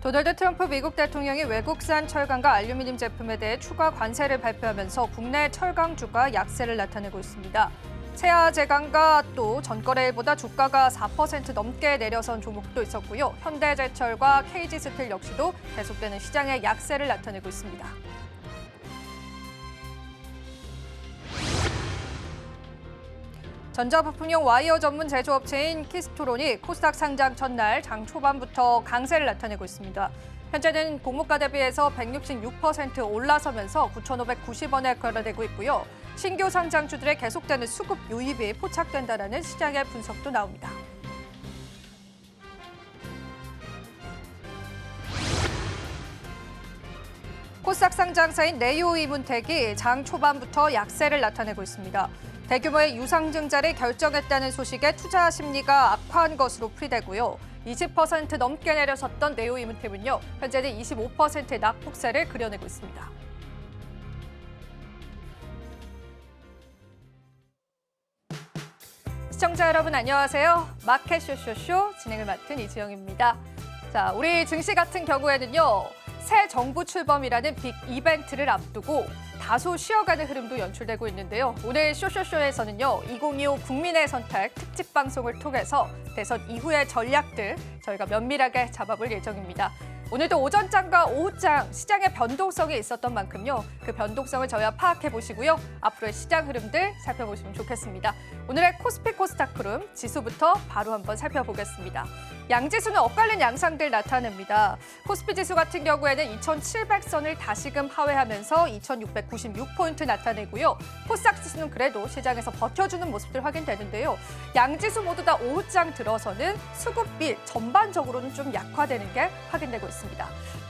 도널드 트럼프 미국 대통령이 외국산 철강과 알루미늄 제품에 대해 추가 관세를 발표하면서 국내 철강주가 약세를 나타내고 있습니다. 세아제강과 또 전거래일보다 주가가 4% 넘게 내려선 종목도 있었고요. 현대제철과 KG스틸 역시도 계속되는 시장의 약세를 나타내고 있습니다. 전자부품용 와이어 전문 제조업체인 키스토론이 코스닥 상장 첫날 장 초반부터 강세를 나타내고 있습니다. 현재는 공모가 대비해서 166% 올라서면서 9,590원에 거래되고 있고요. 신규 상장주들의 계속되는 수급 유입이 포착된다는 시장의 분석도 나옵니다. 코스닥 상장사인 네이오이문텍이 장 초반부터 약세를 나타내고 있습니다. 대규모의 유상증자를 결정했다는 소식에 투자 심리가 악화한 것으로 풀이되고요. 20% 넘게 내려섰던 네오이문텍은요, 현재는 25%의 낙폭세를 그려내고 있습니다. 시청자 여러분 안녕하세요. 마켓 쇼쇼쇼 진행을 맡은 이지영입니다. 자, 우리 증시 같은 경우에는요, 새 정부 출범이라는 빅 이벤트를 앞두고 다소 쉬어가는 흐름도 연출되고 있는데요. 오늘 쇼쇼쇼에서는요, 2025 국민의 선택 특집 방송을 통해서 대선 이후의 전략들 저희가 면밀하게 잡아볼 예정입니다. 오늘도 오전장과 오후장 시장의 변동성이 있었던 만큼요, 그 변동성을 저희와 파악해 보시고요. 앞으로의 시장 흐름들 살펴보시면 좋겠습니다. 오늘의 코스피 코스닥 흐름 지수부터 바로 한번 살펴보겠습니다. 양지수는 엇갈린 양상들 나타냅니다. 코스피 지수 같은 경우에는 2,700선을 다시금 하회하면서 2,696포인트 나타내고요. 코스닥 지수는 그래도 시장에서 버텨주는 모습들 확인되는데요. 양지수 모두 다 오후장 들어서는 수급빌 전반적으로는 좀 약화되는 게 확인되고 있습니다.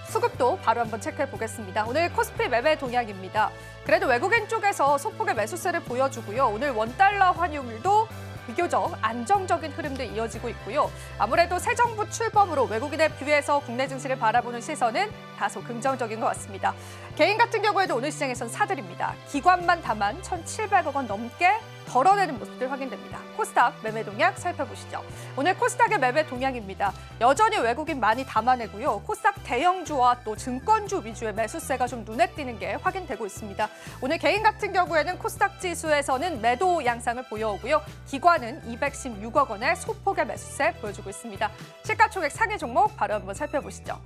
수급도 바로 한번 체크해 보겠습니다. 오늘 코스피 매매 동향입니다. 그래도 외국인 쪽에서 소폭의 매수세를 보여주고요. 오늘 원달러 환율도 비교적 안정적인 흐름도 이어지고 있고요. 아무래도 새 정부 출범으로 외국인에 비해서 국내 증시를 바라보는 시선은 다소 긍정적인 것 같습니다. 개인 같은 경우에도 오늘 시장에선 사들입니다. 기관만 다만 1,700억 원 넘게 덜어내는 모습들 확인됩니다. 코스닥 매매 동향 살펴보시죠. 오늘 코스닥의 매매 동향입니다. 여전히 외국인 많이 담아내고요. 코스닥 대형주와 또 증권주 위주의 매수세가 좀 눈에 띄는 게 확인되고 있습니다. 오늘 개인 같은 경우에는 코스닥 지수에서는 매도 양상을 보여오고요. 기관은 216억 원의 소폭의 매수세 보여주고 있습니다. 시가총액 상위 종목 바로 한번 살펴보시죠.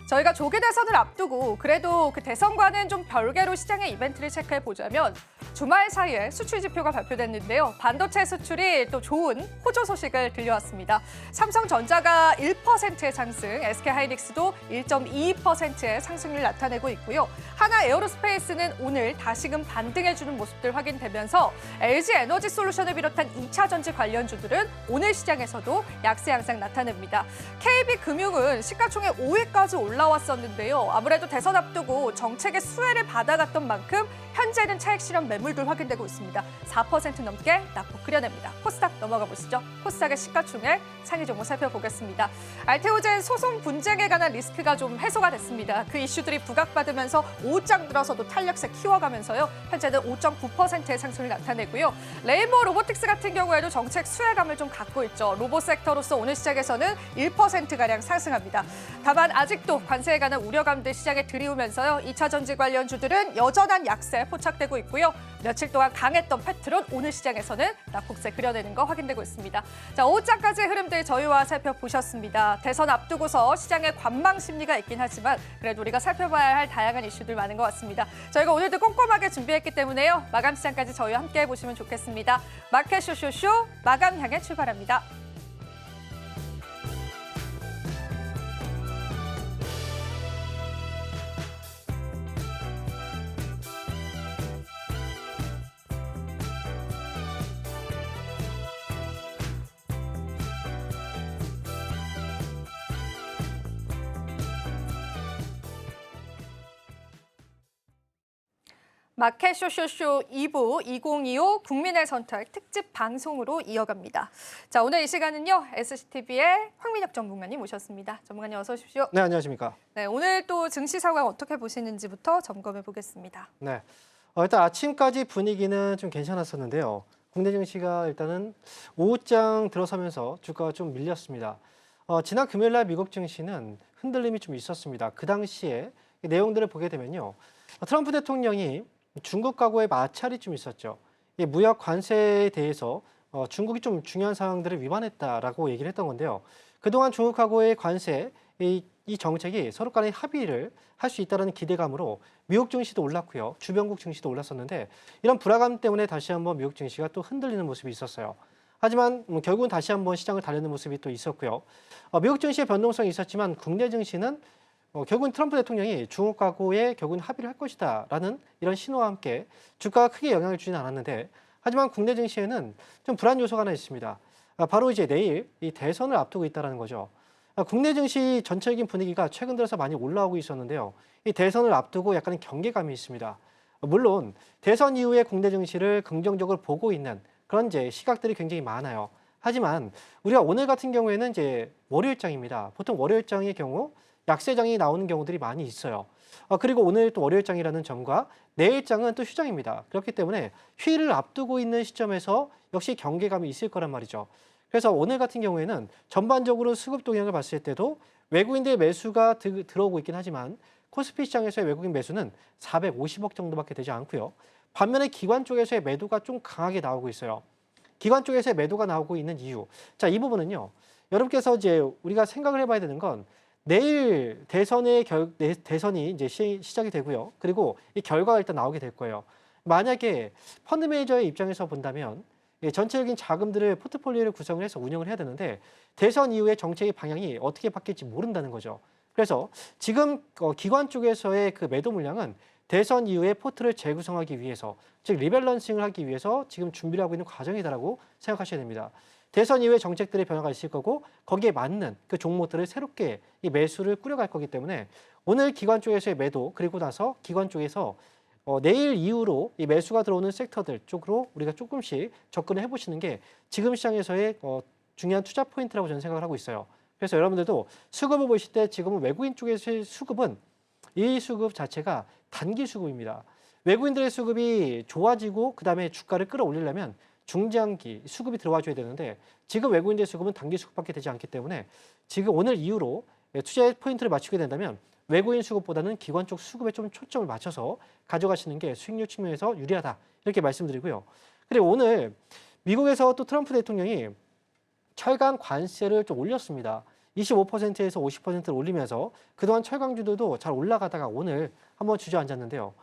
저희가 조기 대선을 앞두고 그래도 그 대선과는 좀 별개로 시장의 이벤트를 체크해 보자면 주말 사이에 수출 지표가 발표됐는데요. 반도체 수출이 또 좋은 호조 소식을 들려왔습니다. 삼성전자가 1%의 상승, SK하이닉스도 1.22%의 상승률을 나타내고 있고요. 하나 에어로스페이스는 오늘 다시금 반등해주는 모습들 확인되면서 LG에너지솔루션을 비롯한 2차 전지 관련주들은 오늘 시장에서도 약세 양상 나타냅니다. KB금융은 시가총액 5위까지 올라왔었는데요. 아무래도 대선 앞두고 정책의 수혜를 받아갔던 만큼 현재는 차익 실현 매물들 확인되고 있습니다. 4% 넘게 낙폭 그려냅니다. 코스닥 넘어가 보시죠. 코스닥의 시가총액 상위 종목 살펴보겠습니다. 알테오젠 소송 분쟁에 관한 리스크가 좀 해소가 됐습니다. 그 이슈들이 부각받으면서 오후장 들어서도 탄력세 키워가면서요. 현재는 5.9%의 상승을 나타내고요. 레인보우 로보틱스 같은 경우에도 정책 수혜감을 좀 갖고 있죠. 로봇 섹터로서 오늘 시작에서는 1%가량 상승합니다. 다만 아직도 관세에 관한 우려감들 시장에 들이우면서요. 2차 전지 관련주들은 여전한 약세 포착되고 있고요. 며칠 동안 강했던 페트론 오늘 시장에서는 낙폭세 그려내는 거 확인되고 있습니다. 자, 오후장까지의 흐름들 저희와 살펴보셨습니다. 대선 앞두고서 시장의 관망 심리가 있긴 하지만 그래도 우리가 살펴봐야 할 다양한 이슈들 많은 것 같습니다. 저희가 오늘도 꼼꼼하게 준비했기 때문에요. 마감 시장까지 저희와 함께 해보시면 좋겠습니다. 마켓 쇼쇼쇼 마감 향해 출발합니다. 마켓 쇼쇼쇼 2부 2025 국민의 선택 특집 방송으로 이어갑니다. 자, 오늘 이 시간은요. SCTV의 황민혁 전문가님 모셨습니다. 전문가님 어서 오십시오. 네, 안녕하십니까. 네, 오늘 또 증시 상황 어떻게 보시는지부터 점검해 보겠습니다. 네, 일단 아침까지 분위기는 좀 괜찮았었는데요. 국내 증시가 일단은 오후장 들어서면서 주가가 좀 밀렸습니다. 지난 금요일 날 미국 증시는 흔들림이 좀 있었습니다. 그 당시에 내용들을 보게 되면요. 트럼프 대통령이 중국 과거에 마찰이 좀 있었죠. 이 무역 관세에 대해서 중국이 좀 중요한 사항들을 위반했다라고 얘기를 했던 건데요. 그동안 중국하고의 관세, 이 정책이 서로 간의 합의를 할 수 있다는 기대감으로 미국 증시도 올랐고요. 주변국 증시도 올랐었는데 이런 불안감 때문에 다시 한번 미국 증시가 또 흔들리는 모습이 있었어요. 하지만 결국은 다시 한번 시장을 달래는 모습이 또 있었고요. 미국 증시의 변동성이 있었지만 국내 증시는 결국은 트럼프 대통령이 중국하고의 결국은 합의를 할 것이다라는 이런 신호와 함께 주가가 크게 영향을 주지는 않았는데 하지만 국내 증시에는 좀 불안 요소가 하나 있습니다. 바로 이제 내일 이 대선을 앞두고 있다는 거죠. 국내 증시 전체적인 분위기가 최근 들어서 많이 올라오고 있었는데요. 이 대선을 앞두고 약간의 경계감이 있습니다. 물론 대선 이후에 국내 증시를 긍정적으로 보고 있는 그런 이제 시각들이 굉장히 많아요. 하지만 우리가 오늘 같은 경우에는 이제 월요일장입니다. 보통 월요일장의 경우 약세장이 나오는 경우들이 많이 있어요. 그리고 오늘 또 월요일장이라는 점과 내일장은 또 휴장입니다. 그렇기 때문에 휴일을 앞두고 있는 시점에서 역시 경계감이 있을 거란 말이죠. 그래서 오늘 같은 경우에는 전반적으로 수급 동향을 봤을 때도 외국인들의 매수가 들어오고 있긴 하지만 코스피 시장에서의 외국인 매수는 450억 정도밖에 되지 않고요. 반면에 기관 쪽에서의 매도가 좀 강하게 나오고 있어요. 기관 쪽에서의 매도가 나오고 있는 이유. 자, 이 부분은요. 여러분께서 이제 우리가 생각을 해봐야 되는 건 내일 대선이 이제 시작이 되고요. 그리고 이 결과가 일단 나오게 될 거예요. 만약에 펀드 매니저의 입장에서 본다면 전체적인 자금들을 포트폴리오를 구성을 해서 운영을 해야 되는데 대선 이후에 정책의 방향이 어떻게 바뀔지 모른다는 거죠. 그래서 지금 기관 쪽에서의 그 매도 물량은 대선 이후에 포트를 재구성하기 위해서, 즉 리밸런싱을 하기 위해서 지금 준비를 하고 있는 과정이다라고 생각하셔야 됩니다. 대선 이후에 정책들의 변화가 있을 거고 거기에 맞는 그 종목들을 새롭게 이 매수를 꾸려갈 거기 때문에 오늘 기관 쪽에서의 매도 그리고 나서 기관 쪽에서 내일 이후로 이 매수가 들어오는 섹터들 쪽으로 우리가 조금씩 접근을 해보시는 게 지금 시장에서의 중요한 투자 포인트라고 저는 생각을 하고 있어요. 그래서 여러분들도 수급을 보실 때 지금은 외국인 쪽에서의 수급은 이 수급 자체가 단기 수급입니다. 외국인들의 수급이 좋아지고 그다음에 주가를 끌어올리려면 중장기 수급이 들어와 줘야 되는데 지금 외국인들의 수급은 단기 수급밖에 되지 않기 때문에 지금 오늘 이후로 투자의 포인트를 맞추게 된다면 외국인 수급보다는 기관 쪽 수급에 좀 초점을 맞춰서 가져가시는 게 수익률 측면에서 유리하다. 이렇게 말씀드리고요. 그리고 오늘 미국에서 또 트럼프 대통령이 철강 관세를 좀 올렸습니다. 25%에서 50%를 올리면서 그동안 철강주들도 잘 올라가다가 오늘 한번 주저앉았는데요.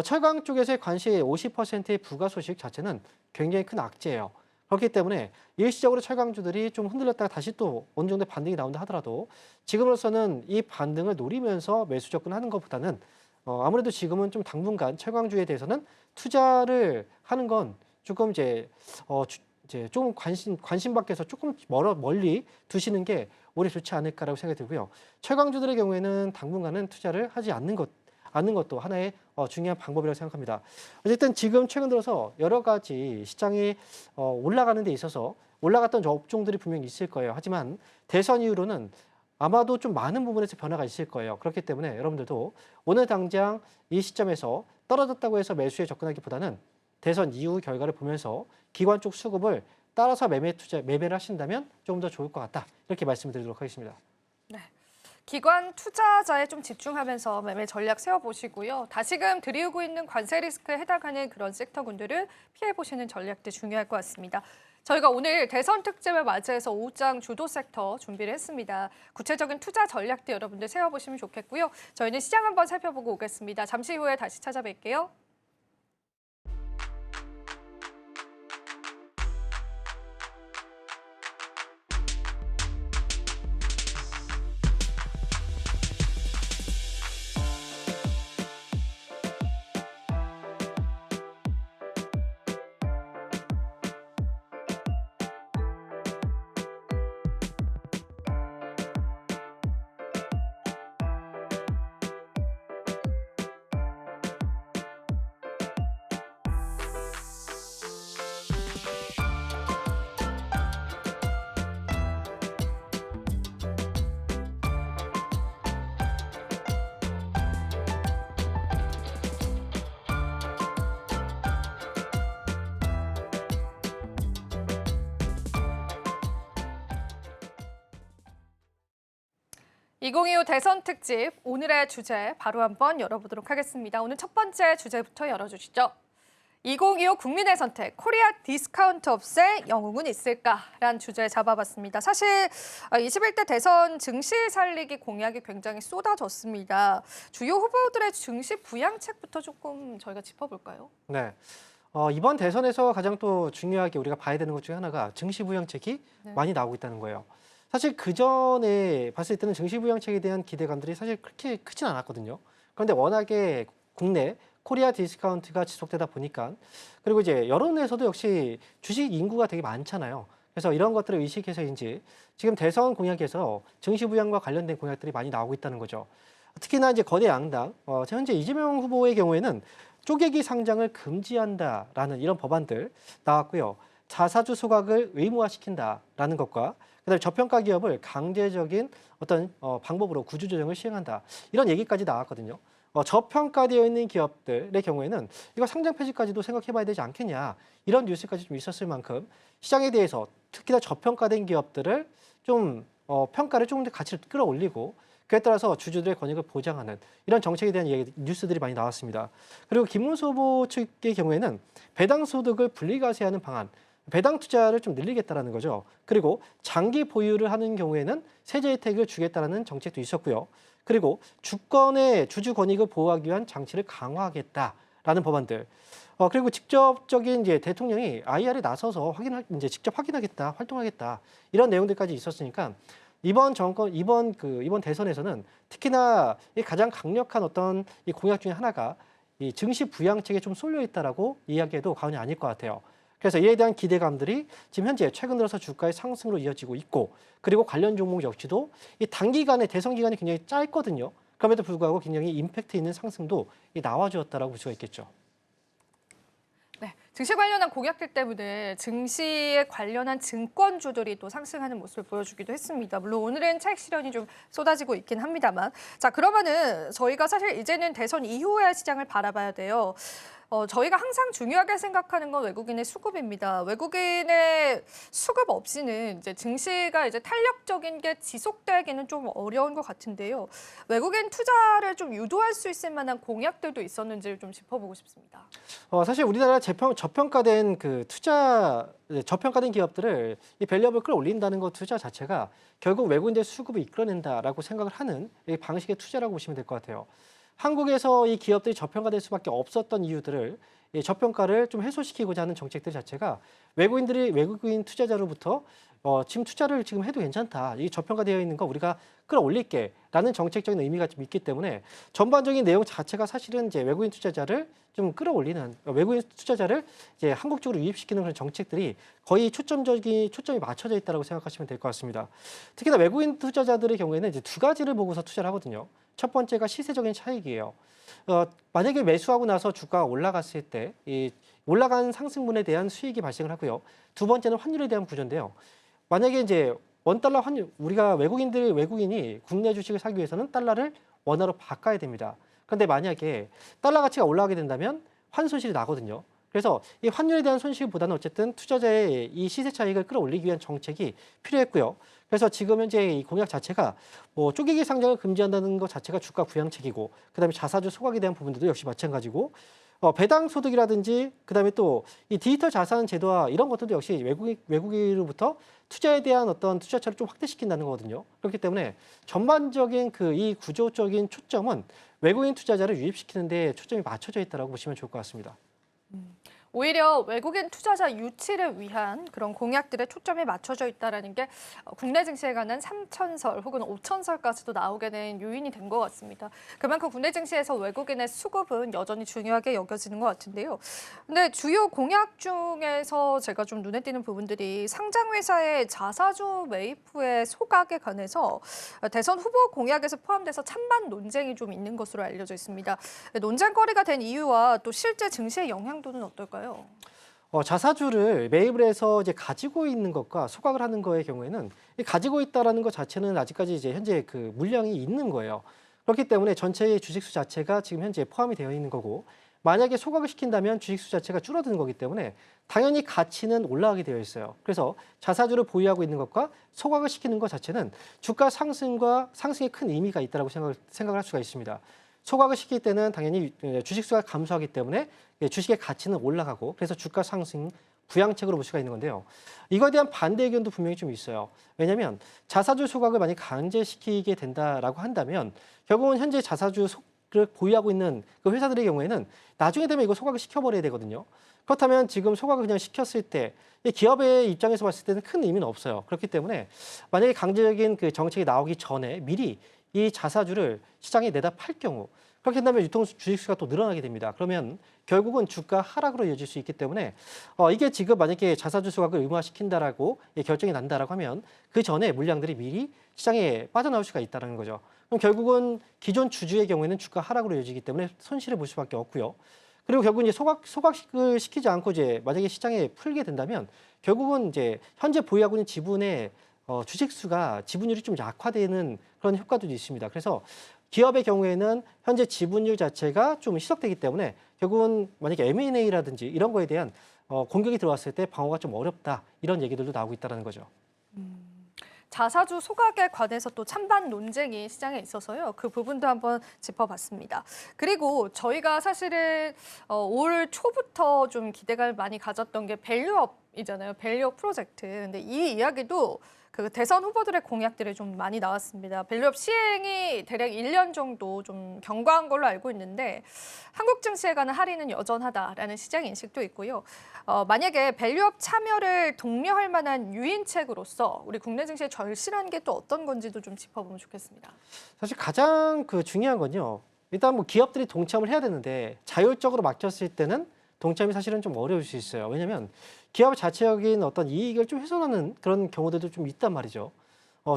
철강 쪽에서의 관세 50%의 부과 소식 자체는 굉장히 큰 악재예요. 그렇기 때문에 일시적으로 철강주들이 좀 흔들렸다가 다시 또 어느 정도 반등이 나온다 하더라도 지금으로서는 이 반등을 노리면서 매수 접근하는 것보다는 아무래도 지금은 좀 당분간 철강주에 대해서는 투자를 하는 건 조금 이제 좀 관심 밖에서 조금 멀리 두시는 게 오히려 좋지 않을까라고 생각이 들고요. 철강주들의 경우에는 당분간은 투자를 하지 않는 것도 하나의 중요한 방법이라고 생각합니다. 어쨌든 지금 최근 들어서 여러 가지 시장이 올라가는 데 있어서 올라갔던 업종들이 분명히 있을 거예요. 하지만 대선 이후로는 아마도 좀 많은 부분에서 변화가 있을 거예요. 그렇기 때문에 여러분들도 오늘 당장 이 시점에서 떨어졌다고 해서 매수에 접근하기보다는 대선 이후 결과를 보면서 기관 쪽 수급을 따라서 매매를 하신다면 조금 더 좋을 것 같다. 이렇게 말씀드리도록 하겠습니다. 네. 기관 투자자에 좀 집중하면서 매매 전략 세워보시고요. 다시금 들이우고 있는 관세 리스크에 해당하는 그런 섹터군들을 피해보시는 전략도 중요할 것 같습니다. 저희가 오늘 대선 특집을 맞이해서 5장 주도 섹터 준비를 했습니다. 구체적인 투자 전략도 여러분들 세워보시면 좋겠고요. 저희는 시장 한번 살펴보고 오겠습니다. 잠시 후에 다시 찾아뵐게요. 2025 대선 특집 오늘의 주제 바로 한번 열어보도록 하겠습니다. 오늘 첫 번째 주제부터 열어주시죠. 2025 국민의 선택, 코리아 디스카운트 업체 영웅은 있을까라는 주제 잡아봤습니다. 사실 21대 대선 증시 살리기 공약이 굉장히 쏟아졌습니다. 주요 후보들의 증시 부양책부터 조금 저희가 짚어볼까요? 네. 이번 대선에서 가장 또 중요하게 우리가 봐야 되는 것 중에 하나가 증시 부양책이 많이 나오고 있다는 거예요. 사실 그 전에 봤을 때는 증시 부양책에 대한 기대감들이 사실 그렇게 크진 않았거든요. 그런데 워낙에 국내 코리아 디스카운트가 지속되다 보니까 그리고 이제 여론에서도 역시 주식 인구가 되게 많잖아요. 그래서 이런 것들을 의식해서인지 지금 대선 공약에서 증시 부양과 관련된 공약들이 많이 나오고 있다는 거죠. 특히나 이제 거대 양당, 현재 이재명 후보의 경우에는 쪼개기 상장을 금지한다라는 이런 법안들 나왔고요. 자사주 소각을 의무화시킨다라는 것과 그다음에 저평가 기업을 강제적인 어떤 방법으로 구조조정을 시행한다. 이런 얘기까지 나왔거든요. 저평가되어 있는 기업들의 경우에는 이거 상장 폐지까지도 생각해봐야 되지 않겠냐. 이런 뉴스까지 좀 있었을 만큼 시장에 대해서 특히나 저평가된 기업들을 좀 평가를 조금 더 가치를 끌어올리고 그에 따라서 주주들의 권익을 보장하는 이런 정책에 대한 뉴스들이 많이 나왔습니다. 그리고 김문수 후보 측의 경우에는 배당 소득을 분리과세하는 방안, 배당 투자를 좀 늘리겠다라는 거죠. 그리고 장기 보유를 하는 경우에는 세제 혜택을 주겠다라는 정책도 있었고요. 그리고 주권의 주주 권익을 보호하기 위한 장치를 강화하겠다라는 법안들. 그리고 직접적인 이제 대통령이 IR에 나서서 이제 직접 확인하겠다, 활동하겠다 이런 내용들까지 있었으니까 이번 정권 이번 대선에서는 특히나 이 가장 강력한 어떤 이 공약 중에 하나가 이 증시 부양책에 좀 쏠려 있다라고 이야기해도 과언이 아닐 것 같아요. 그래서 이에 대한 기대감들이 지금 현재 최근 들어서 주가의 상승으로 이어지고 있고 그리고 관련 종목 역시도 이 단기간에 대선 기간이 굉장히 짧거든요. 그럼에도 불구하고 굉장히 임팩트 있는 상승도 나와주었다라고 볼 수가 있겠죠. 네, 증시 관련한 공약들 때문에 증시에 관련한 증권주들이 또 상승하는 모습을 보여주기도 했습니다. 물론 오늘은 차익 실현이 좀 쏟아지고 있긴 합니다만. 자, 그러면은 저희가 사실 이제는 대선 이후의 시장을 바라봐야 돼요. 저희가 항상 중요하게 생각하는 건 외국인의 수급입니다. 외국인의 수급 없이는 이제 증시가 이제 탄력적인 게 지속되기는 좀 어려운 것 같은데요. 외국인 투자를 좀 유도할 수 있을 만한 공약들도 있었는지를 좀 짚어보고 싶습니다. 사실 우리나라 저평가된 저평가된 기업들을 이 밸류업을 끌어올린다는 것 투자 자체가 결국 외국인의 수급을 이끌어낸다라고 생각을 하는 이 방식의 투자라고 보시면 될 것 같아요. 한국에서 이 기업들이 저평가될 수밖에 없었던 이유들을 이 저평가를 좀 해소시키고자 하는 정책들 자체가 외국인 투자자로부터 지금 투자를 지금 해도 괜찮다. 이 저평가되어 있는 거 우리가 끌어올릴게라는 정책적인 의미가 좀 있기 때문에 전반적인 내용 자체가 사실은 이제 외국인 투자자를 좀 끌어올리는 외국인 투자자를 이제 한국 쪽으로 유입시키는 그런 정책들이 거의 초점이 맞춰져 있다고 생각하시면 될 것 같습니다. 특히나 외국인 투자자들의 경우에는 이제 두 가지를 보고서 투자를 하거든요. 첫 번째가 시세적인 차익이에요. 만약에 매수하고 나서 주가가 올라갔을 때 이 올라간 상승분에 대한 수익이 발생을 하고요. 두 번째는 환율에 대한 구조인데요. 만약에 이제 원달러 환율, 우리가 외국인이 국내 주식을 사기 위해서는 달러를 원화로 바꿔야 됩니다. 그런데 만약에 달러 가치가 올라가게 된다면 환손실이 나거든요. 그래서 이 환율에 대한 손실보다는 어쨌든 투자자의 이 시세 차익을 끌어올리기 위한 정책이 필요했고요. 그래서 지금 현재 이 공약 자체가 뭐 쪼개기 상장을 금지한다는 것 자체가 주가 부양책이고, 그다음에 자사주 소각에 대한 부분들도 역시 마찬가지고, 배당 소득이라든지 그다음에 또 이 디지털 자산 제도화 이런 것들도 역시 외국인으로부터 투자에 대한 어떤 투자처를 좀 확대시킨다는 거거든요. 그렇기 때문에 전반적인 이 구조적인 초점은 외국인 투자자를 유입시키는 데 초점이 맞춰져 있다고 보시면 좋을 것 같습니다. 오히려 외국인 투자자 유치를 위한 그런 공약들에 초점이 맞춰져 있다는 게 국내 증시에 관한 3천설 혹은 5천설까지도 나오게 된 요인이 된 것 같습니다. 그만큼 국내 증시에서 외국인의 수급은 여전히 중요하게 여겨지는 것 같은데요. 근데 주요 공약 중에서 제가 좀 눈에 띄는 부분들이 상장회사의 자사주 매입 후의 소각에 관해서 대선 후보 공약에서 포함돼서 찬반 논쟁이 좀 있는 것으로 알려져 있습니다. 논쟁거리가 된 이유와 또 실제 증시의 영향도는 어떨까요? 자사주를 매입을 해서 이제 가지고 있는 것과 소각을 하는 거의 경우에는 이 가지고 있다라는 것 자체는 아직까지 이제 현재 물량이 있는 거예요. 그렇기 때문에 전체의 주식수 자체가 지금 현재 포함이 되어 있는 거고, 만약에 소각을 시킨다면 주식수 자체가 줄어드는 거기 때문에 당연히 가치는 올라가게 되어 있어요. 그래서 자사주를 보유하고 있는 것과 소각을 시키는 것 자체는 주가 상승과 상승에 큰 의미가 있다고 생각을 할 수가 있습니다. 소각을 시킬 때는 당연히 주식수가 감소하기 때문에 주식의 가치는 올라가고 그래서 주가 상승 부양책으로 볼 수가 있는 건데요. 이거에 대한 반대 의견도 분명히 좀 있어요. 왜냐하면 자사주 소각을 만약 강제시키게 된다라고 한다면 결국은 현재 자사주를 보유하고 있는 그 회사들의 경우에는 나중에 되면 이거 소각을 시켜버려야 되거든요. 그렇다면 지금 소각을 그냥 시켰을 때 기업의 입장에서 봤을 때는 큰 의미는 없어요. 그렇기 때문에 만약에 강제적인 그 정책이 나오기 전에 미리 이 자사주를 시장에 내다 팔 경우 그렇게 된다면 유통 주식수가 또 늘어나게 됩니다. 그러면 결국은 주가 하락으로 이어질 수 있기 때문에 이게 지금 만약에 자사주 소각을 의무화시킨다라고 결정이 난다라고 하면 그 전에 물량들이 미리 시장에 빠져나올 수가 있다는 거죠. 그럼 결국은 기존 주주의 경우에는 주가 하락으로 이어지기 때문에 손실을 볼 수밖에 없고요. 그리고 결국은 이제 소각을 시키지 않고 이제 만약에 시장에 풀게 된다면 결국은 이제 현재 보유하고 있는 지분의 주식수가 지분율이 좀 약화되는 그런 효과도 있습니다. 그래서 기업의 경우에는 현재 지분율 자체가 좀 희석되기 때문에 결국은 만약에 M&A라든지 이런 거에 대한 공격이 들어왔을 때 방어가 좀 어렵다 이런 얘기들도 나오고 있다는 거죠. 자사주 소각에 관해서 또 찬반 논쟁이 시장에 있어서요. 그 부분도 한번 짚어봤습니다. 그리고 저희가 사실은 올 초부터 좀 기대감을 많이 가졌던 게 밸류업이잖아요. 밸류업 프로젝트. 근데 이 이야기도 그 대선 후보들의 공약들이 좀 많이 나왔습니다. 밸류업 시행이 대략 1년 정도 좀 경과한 걸로 알고 있는데 한국 증시에 관한 할인은 여전하다라는 시장 인식도 있고요. 만약에 밸류업 참여를 독려할 만한 유인책으로서 우리 국내 증시에 절실한 게 또 어떤 건지도 좀 짚어보면 좋겠습니다. 사실 가장 그 중요한 건요. 일단 뭐 기업들이 동참을 해야 되는데 자율적으로 맡겼을 때는 동참이 사실은 좀 어려울 수 있어요. 왜냐하면 기업 자체적인 어떤 이익을 좀 훼손하는 그런 경우들도 좀 있단 말이죠.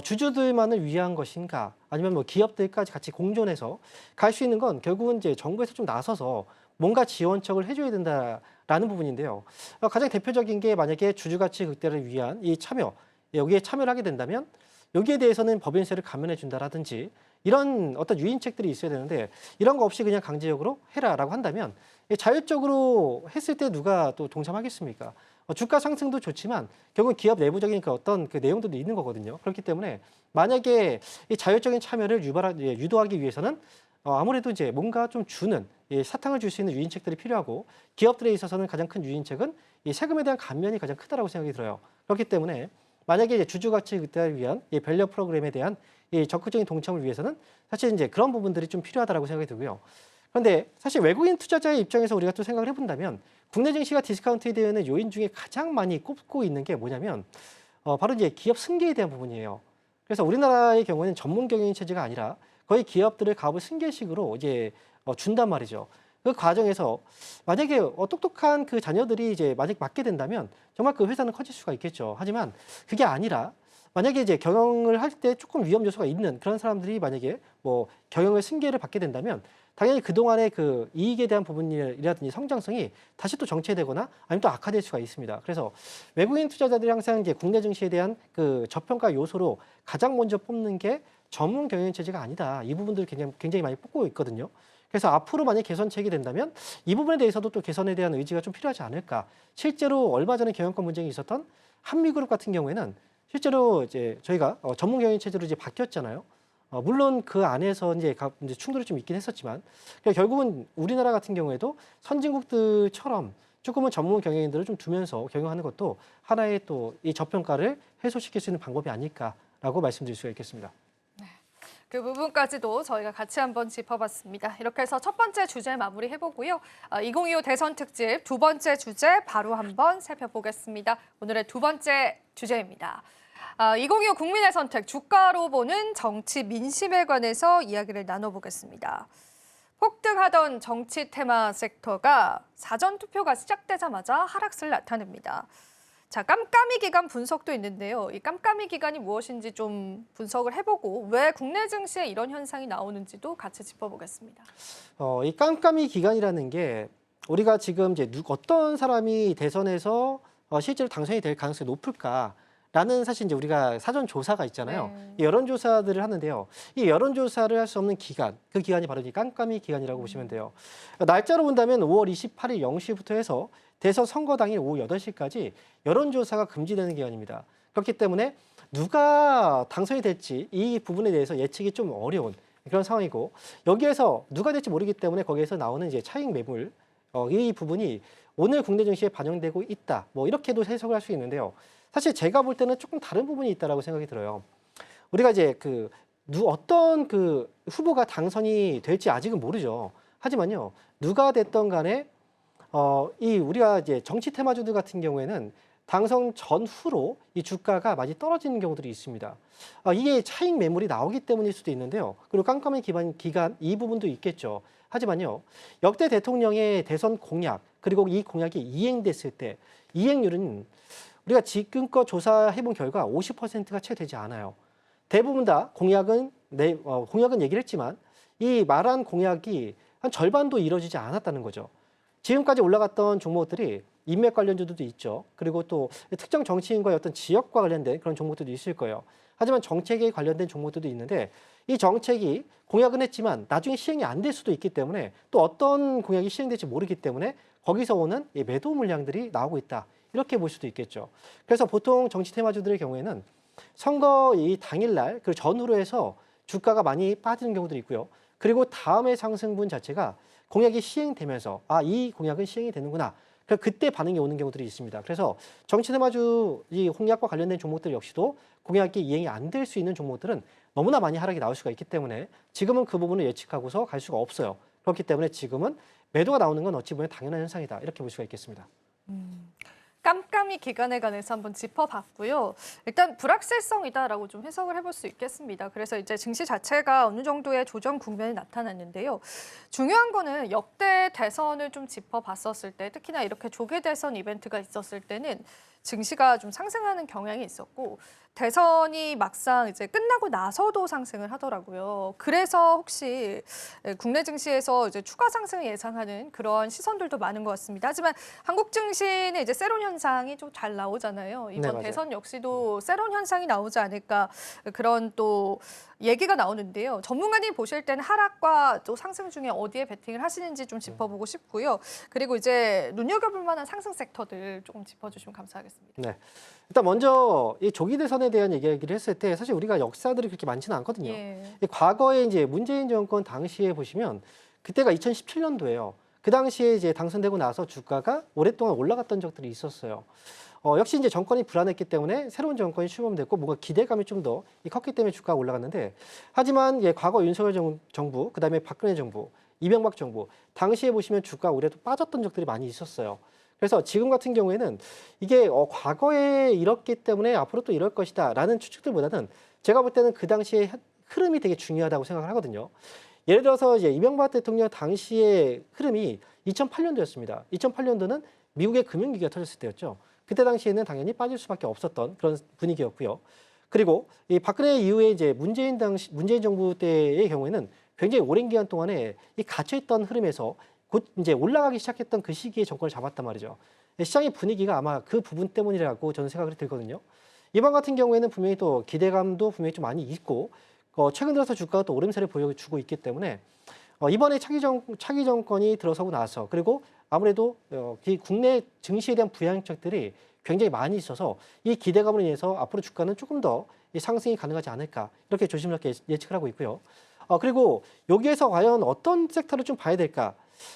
주주들만을 위한 것인가 아니면 뭐 기업들까지 같이 공존해서 갈 수 있는 건 결국은 이제 정부에서 좀 나서서 뭔가 지원책을 해줘야 된다라는 부분인데요. 가장 대표적인 게 만약에 주주가치 극대화를 위한 이 참여, 여기에 참여를 하게 된다면 여기에 대해서는 법인세를 감면해 준다라든지 이런 어떤 유인책들이 있어야 되는데 이런 거 없이 그냥 강제적으로 해라라고 한다면 자율적으로 했을 때 누가 또 동참하겠습니까? 주가 상승도 좋지만 결국은 기업 내부적인 그 어떤 그 내용들도 있는 거거든요. 그렇기 때문에 만약에 이 자율적인 참여를 유도하기 위해서는 아무래도 이제 뭔가 좀 주는 사탕을 줄 수 있는 유인책들이 필요하고 기업들에 있어서는 가장 큰 유인책은 이 세금에 대한 감면이 가장 크다라고 생각이 들어요. 그렇기 때문에 만약에 이제 주주 가치 극대화를 위한 이 밸류 프로그램에 대한 이 적극적인 동참을 위해서는 사실 이제 그런 부분들이 좀 필요하다라고 생각이 들고요. 그런데 사실 외국인 투자자의 입장에서 우리가 또 생각을 해본다면 국내 증시가 디스카운트에 되는 요인 중에 가장 많이 꼽고 있는 게 뭐냐면 바로 이제 기업 승계에 대한 부분이에요. 그래서 우리나라의 경우에는 전문 경영 체제가 아니라 거의 기업들을 가압을 승계식으로 이제 준단 말이죠. 그 과정에서 만약에 똑똑한 그 자녀들이 이제 만약 맡게 된다면 정말 그 회사는 커질 수가 있겠죠. 하지만 그게 아니라 만약에 이제 경영을 할 때 조금 위험 요소가 있는 그런 사람들이 만약에 뭐 경영을 승계를 받게 된다면 당연히 그동안의 그 이익에 대한 부분이라든지 성장성이 다시 또 정체되거나 아니면 또 악화될 수가 있습니다. 그래서 외국인 투자자들이 항상 이제 국내 증시에 대한 그 저평가 요소로 가장 먼저 뽑는 게 전문 경영 체제가 아니다. 이 부분들을 굉장히 많이 뽑고 있거든요. 그래서 앞으로 만약 개선책이 된다면 이 부분에 대해서도 또 개선에 대한 의지가 좀 필요하지 않을까. 실제로 얼마 전에 경영권 분쟁이 있었던 한미그룹 같은 경우에는 실제로 이제 저희가 전문 경영 체제로 이제 바뀌었잖아요. 물론 그 안에서 이제 충돌이 좀 있긴 했었지만 결국은 우리나라 같은 경우에도 선진국들처럼 조금은 전문 경영인들을 좀 두면서 경영하는 것도 하나의 또 이 저평가를 해소시킬 수 있는 방법이 아닐까라고 말씀드릴 수가 있겠습니다. 그 부분까지도 저희가 같이 한번 짚어봤습니다. 이렇게 해서 첫 번째 주제 마무리해보고요. 2025 대선 특집 두 번째 주제 바로 한번 살펴보겠습니다. 오늘의 두 번째 주제입니다. 2025 국민의 선택, 주가로 보는 정치 민심에 관해서 이야기를 나눠보겠습니다. 폭등하던 정치 테마 섹터가 사전투표가 시작되자마자 하락세를 나타냅니다. 자, 깜깜이 기간 분석도 있는데요. 이 깜깜이 기간이 무엇인지 좀 분석을 해보고 왜 국내 증시에 이런 현상이 나오는지도 같이 짚어보겠습니다. 이 깜깜이 기간이라는 게 우리가 지금 이제 어떤 사람이 대선에서 실제로 당선이 될 가능성이 높을까라는 라는 사실 이제 우리가 사전 조사가 있잖아요. 네. 이 여론조사들을 하는데요. 이 여론조사를 할 수 없는 기간, 그 기간이 바로 이 깜깜이 기간이라고 보시면 돼요. 날짜로 본다면 5월 28일 0시부터 해서 대선 선거 당일 오후 8시까지 여론조사가 금지되는 기간입니다. 그렇기 때문에 누가 당선이 될지 이 부분에 대해서 예측이 좀 어려운 그런 상황이고, 여기에서 누가 될지 모르기 때문에 거기에서 나오는 이제 차익 매물, 이 부분이 오늘 국내 증시에 반영되고 있다. 뭐 이렇게도 해석을 할 수 있는데요. 사실 제가 볼 때는 조금 다른 부분이 있다라고 생각이 들어요. 우리가 이제 어떤 후보가 당선이 될지 아직은 모르죠. 하지만요, 누가 됐던 간에 우리가 이제 정치 테마주들 같은 경우에는 당선 전후로 이 주가가 많이 떨어지는 경우들이 있습니다. 이게 차익 매물이 나오기 때문일 수도 있는데요. 그리고 깜깜이 기간 이 부분도 있겠죠. 하지만요, 역대 대통령의 대선 공약, 그리고 이 공약이 이행됐을 때 이행률은 우리가 지금껏 조사해본 결과 50%가 채 되지 않아요. 대부분 다 공약은 얘기를 했지만 이 말한 공약이 한 절반도 이루어지지 않았다는 거죠. 지금까지 올라갔던 종목들이 인맥 관련주도 있죠. 그리고 또 특정 정치인과의 어떤 지역과 관련된 그런 종목들도 있을 거예요. 하지만 정책에 관련된 종목들도 있는데 이 정책이 공약은 했지만 나중에 시행이 안 될 수도 있기 때문에 또 어떤 공약이 시행될지 모르기 때문에 거기서 오는 이 매도 물량들이 나오고 있다. 이렇게 볼 수도 있겠죠. 그래서 보통 정치 테마주들의 경우에는 선거 이 당일날 그 전후로 해서 주가가 많이 빠지는 경우들이 있고요. 그리고 다음의 상승분 자체가 공약이 시행되면서 이 공약은 시행이 되는구나. 그때 반응이 오는 경우들이 있습니다. 그래서 정치 테마주 이 공약과 관련된 종목들 역시도 공약이 이행이 안 될 수 있는 종목들은 너무나 많이 하락이 나올 수가 있기 때문에 지금은 그 부분을 예측하고서 갈 수가 없어요. 그렇기 때문에 지금은 매도가 나오는 건 어찌 보면 당연한 현상이다. 이렇게 볼 수가 있겠습니다. 깜깜이 기간에 관해서 한번 짚어봤고요. 일단 불확실성이다라고 좀 해석을 해볼 수 있겠습니다. 그래서 이제 증시 자체가 어느 정도의 조정 국면이 나타났는데요. 중요한 거는 역대 대선을 좀 짚어봤었을 때, 특히나 이렇게 조계 대선 이벤트가 있었을 때는 증시가 좀 상승하는 경향이 있었고, 대선이 막상 이제 끝나고 나서도 상승을 하더라고요. 그래서 혹시 국내 증시에서 이제 추가 상승을 예상하는 그런 시선들도 많은 것 같습니다. 하지만 한국 증시는 이제 세론 현상이 좀 잘 나오잖아요. 이번 맞아요. 대선 역시도 세론 현상이 나오지 않을까 그런 또 얘기가 나오는데요. 전문가님 보실 때는 하락과 또 상승 중에 어디에 베팅을 하시는지 좀 짚어보고 싶고요. 그리고 이제 눈여겨볼 만한 상승 섹터들 조금 짚어주시면 감사하겠습니다. 네. 일단 먼저 이 조기 대선에 대한 얘기를 했을 때 사실 우리가 역사들이 그렇게 많지는 않거든요. 예. 과거에 이제 문재인 정권 당시에 보시면 그때가 2017년도예요. 그 당시에 이제 당선되고 나서 주가가 오랫동안 올라갔던 적들이 있었어요. 역시 이제 정권이 불안했기 때문에 새로운 정권이 출범됐고 뭔가 기대감이 좀 더 컸기 때문에 주가가 올라갔는데, 하지만 과거 윤석열 정부, 그다음에 박근혜 정부, 이명박 정부 당시에 보시면 주가 올해도 빠졌던 적들이 많이 있었어요. 그래서 지금 같은 경우에는 이게 과거에 이렇기 때문에 앞으로 또 이럴 것이다라는 추측들보다는 제가 볼 때는 그 당시의 흐름이 되게 중요하다고 생각을 하거든요. 예를 들어서 이제 이명박 대통령 당시의 흐름이 2008년도였습니다. 2008년도는 미국의 금융위기가 터졌을 때였죠. 그때 당시에는 당연히 빠질 수밖에 없었던 그런 분위기였고요. 그리고 이 박근혜 이후에 이제 문재인 정부 때의 경우에는 굉장히 오랜 기간 동안에 이 갇혀있던 흐름에서 곧 이제 올라가기 시작했던 그 시기에 정권을 잡았단 말이죠. 시장의 분위기가 아마 그 부분 때문이라고 저는 생각이 들거든요. 이번 같은 경우에는 분명히 또 기대감도 분명히 좀 많이 있고, 최근 들어서 주가가 또 오름세를 보여주고 있기 때문에 이번에 차기 정권이 들어서고 나서, 그리고 아무래도 이 국내 증시에 대한 부양책들이 굉장히 많이 있어서 이 기대감으로 인해서 앞으로 주가는 조금 더 상승이 가능하지 않을까, 이렇게 조심스럽게 예측을 하고 있고요. 그리고 여기에서 과연 어떤 섹터를 좀 봐야 될까?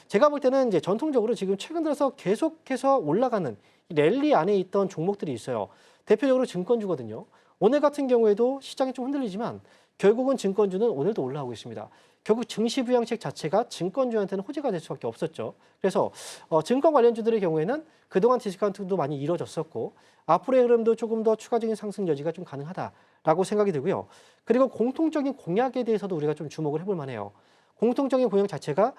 제가 볼 때는 이제 전통적으로 지금 최근 들어서 계속해서 올라가는 랠리 안에 있던 종목들이 있어요. 대표적으로 증권주거든요. 오늘 같은 경우에도 시장이 좀 흔들리지만 결국은 증권주는 오늘도 올라오고 있습니다. 결국 증시 부양책 자체가 증권주한테는 호재가 될 수밖에 없었죠. 그래서 증권 관련주들의 경우에는 그동안 디스카운트도 많이 이루어졌었고 앞으로의 흐름도 조금 더 추가적인 상승 여지가 좀 가능하다라고 생각이 들고요. 그리고 공통적인 공약에 대해서도 우리가 좀 주목을 해볼 만해요. 공통적인 공약 자체가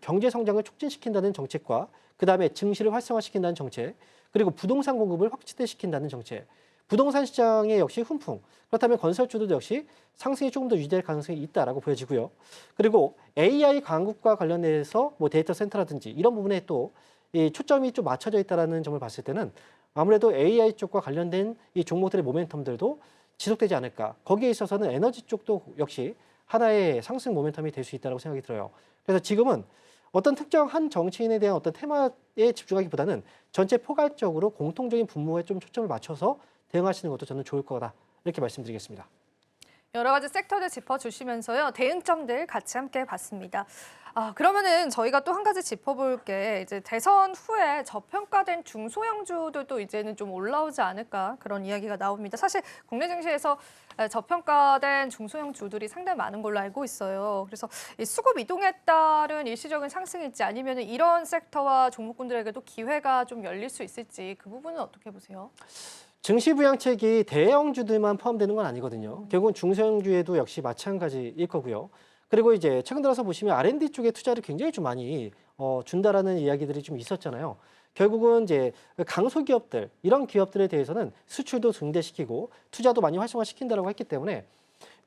경제 성장을 촉진시킨다는 정책과 그다음에 증시를 활성화시킨다는 정책, 그리고 부동산 공급을 확대시킨다는 정책, 부동산 시장에 역시 훈풍, 그렇다면 건설주도 역시 상승이 조금 더 유지될 가능성이 있다라고 보여지고요. 그리고 AI 강국과 관련해서 뭐 데이터 센터라든지 이런 부분에 또 이 초점이 좀 맞춰져 있다라는 점을 봤을 때는 아무래도 AI 쪽과 관련된 이 종목들의 모멘텀들도 지속되지 않을까. 거기에 있어서는 에너지 쪽도 역시 하나의 상승 모멘텀이 될 수 있다고 생각이 들어요. 그래서 지금은 어떤 특정 한 정치인에 대한 어떤 테마에 집중하기보다는 전체 포괄적으로 공통적인 분모에 좀 초점을 맞춰서 대응하시는 것도 저는 좋을 거다. 이렇게 말씀드리겠습니다. 여러 가지 섹터들 짚어주시면서요. 대응점들 같이 함께 봤습니다. 그러면은 저희가 또 한 가지 짚어볼 게 이제 대선 후에 저평가된 중소형주들도 이제는 좀 올라오지 않을까 그런 이야기가 나옵니다. 사실 국내 증시에서 저평가된 중소형주들이 상당히 많은 걸로 알고 있어요. 그래서 이 수급 이동에 따른 일시적인 상승일지 아니면 이런 섹터와 종목군들에게도 기회가 좀 열릴 수 있을지 그 부분은 어떻게 보세요? 증시 부양책이 대형주들만 포함되는 건 아니거든요. 결국은 중소형주에도 역시 마찬가지일 거고요. 그리고 이제 최근 들어서 보시면 R&D 쪽에 투자를 굉장히 좀 많이 준다라는 이야기들이 좀 있었잖아요. 결국은 이제 강소기업들, 이런 기업들에 대해서는 수출도 증대시키고 투자도 많이 활성화시킨다라고 했기 때문에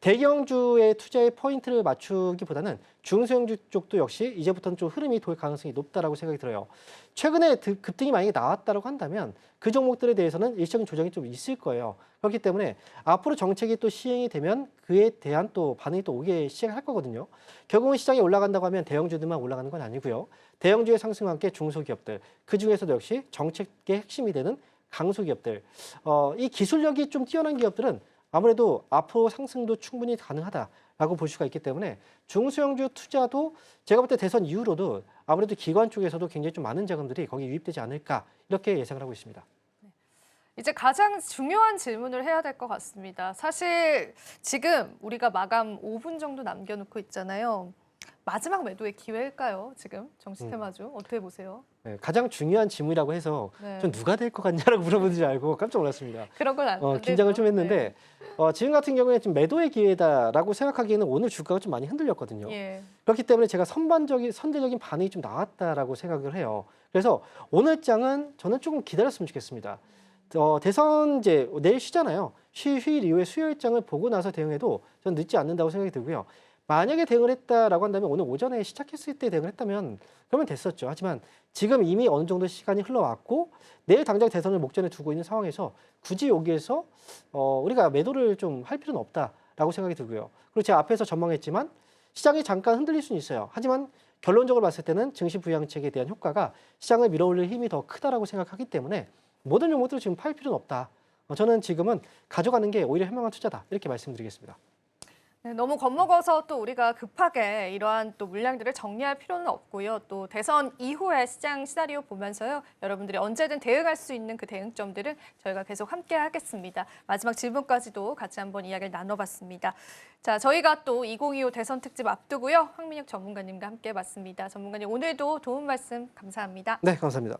대형주의 투자의 포인트를 맞추기보다는 중소형주 쪽도 역시 이제부터는 좀 흐름이 돌 가능성이 높다라고 생각이 들어요. 최근에 급등이 만약에 나왔다고 한다면 그 종목들에 대해서는 일시적인 조정이 좀 있을 거예요. 그렇기 때문에 앞으로 정책이 또 시행이 되면 그에 대한 또 반응이 또 오게 시작할 거거든요. 결국은 시장이 올라간다고 하면 대형주들만 올라가는 건 아니고요. 대형주의 상승과 함께 중소기업들, 그 중에서도 역시 정책의 핵심이 되는 강소기업들, 이 기술력이 좀 뛰어난 기업들은 아무래도 앞으로 상승도 충분히 가능하다라고 볼 수가 있기 때문에 중소형주 투자도 제가 볼 때 대선 이후로도 아무래도 기관 쪽에서도 굉장히 좀 많은 자금들이 거기 유입되지 않을까 이렇게 예상을 하고 있습니다. 이제 가장 중요한 질문을 해야 될 것 같습니다. 사실 지금 우리가 마감 5분 정도 남겨놓고 있잖아요. 마지막 매도의 기회일까요? 지금 정시테마주 어떻게 보세요? 네, 가장 중요한 질문이라고 해서 네. 좀 누가 될 것 같냐라고 물어보는 줄 알고 깜짝 놀랐습니다. 그런 건 안 긴장을 좀 되죠. 했는데 지금 같은 경우에 좀 매도의 기회다라고 생각하기에는 오늘 주가가 좀 많이 흔들렸거든요. 예. 그렇기 때문에 제가 선제적인 반응이 좀 나왔다라고 생각을 해요. 그래서 오늘 장은 저는 조금 기다렸으면 좋겠습니다. 대선 이제 내일 쉬잖아요. 휴일 이후에 수요일장을 보고 나서 대응해도 저는 늦지 않는다고 생각이 들고요. 만약에 대응을 했다라고 한다면 오늘 오전에 시작했을 때 대응을 했다면 그러면 됐었죠. 하지만 지금 이미 어느 정도 시간이 흘러왔고 내일 당장 대선을 목전에 두고 있는 상황에서 굳이 여기에서 우리가 매도를 좀 할 필요는 없다라고 생각이 들고요. 그리고 제가 앞에서 전망했지만 시장이 잠깐 흔들릴 수는 있어요. 하지만 결론적으로 봤을 때는 증시 부양책에 대한 효과가 시장을 밀어올릴 힘이 더 크다라고 생각하기 때문에 모든 종목들을 지금 팔 필요는 없다. 저는 지금은 가져가는 게 오히려 현명한 투자다. 이렇게 말씀드리겠습니다. 네, 너무 겁먹어서 또 우리가 급하게 이러한 또 물량들을 정리할 필요는 없고요. 또 대선 이후에 시장 시나리오 보면서요. 여러분들이 언제든 대응할 수 있는 그 대응점들을 저희가 계속 함께 하겠습니다. 마지막 질문까지도 같이 한번 이야기를 나눠봤습니다. 자, 저희가 또 2025 대선 특집 앞두고요. 황민혁 전문가님과 함께 봤습니다. 전문가님 오늘도 도움 말씀 감사합니다. 네, 감사합니다.